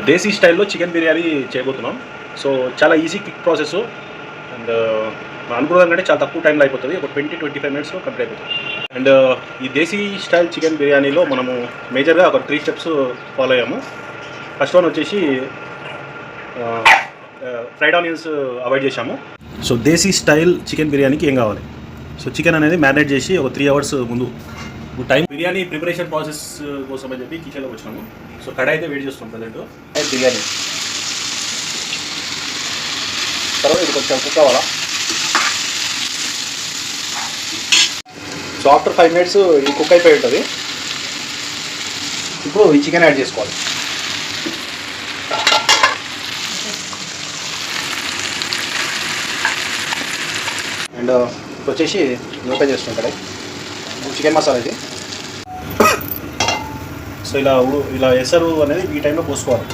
దేశీ స్టైల్లో చికెన్ బిర్యానీ చేయబోతున్నాం. సో చాలా ఈజీ క్విక్ ప్రాసెస్ అండ్ అనుకున్న కంటే చాలా తక్కువ టైంలో అయిపోతుంది. ఒక 20-25 మినిట్స్లో కంప్లీట్ అయిపోతుంది. అండ్ ఈ దేశీ స్టైల్ చికెన్ బిర్యానీలో మనము మేజర్గా ఒక 3 స్టెప్స్ ఫాలో అయ్యాము. ఫస్ట్ వన్ వచ్చేసి ఫ్రైడ్ ఆనియన్స్ అవాయిడ్ చేశాము. సో దేశీ స్టైల్ చికెన్ బిర్యానీకి ఏం కావాలి? సో చికెన్ అనేది మ్యారినేట్ చేసి ఒక 3 అవర్స్ ముందు టైం బిర్యానీ ప్రిపరేషన్ ప్రాసెస్ కోసం అని చెప్పి కిచెన్లోకి వచ్చినాము. సో కడాయి అయితే వేడి చేస్తాం ప్రజెంట్. బిర్యానీ తర్వాత ఇది కొంచెం కుక్ అవ్వాలా. సో ఆఫ్టర్ 5 మినిట్స్ ఇది కుక్ అయిపోయి ఉంటుంది. ఇప్పుడు ఈ చికెన్ యాడ్ చేసుకోవాలి. అండ్ వచ్చేసి ఓపెన్ చేస్తుంటాడు చికెన్ మసాలా ఇది. సో ఇలా ఎసరు అనేది ఈ టైంలో పోసుకోవాలి.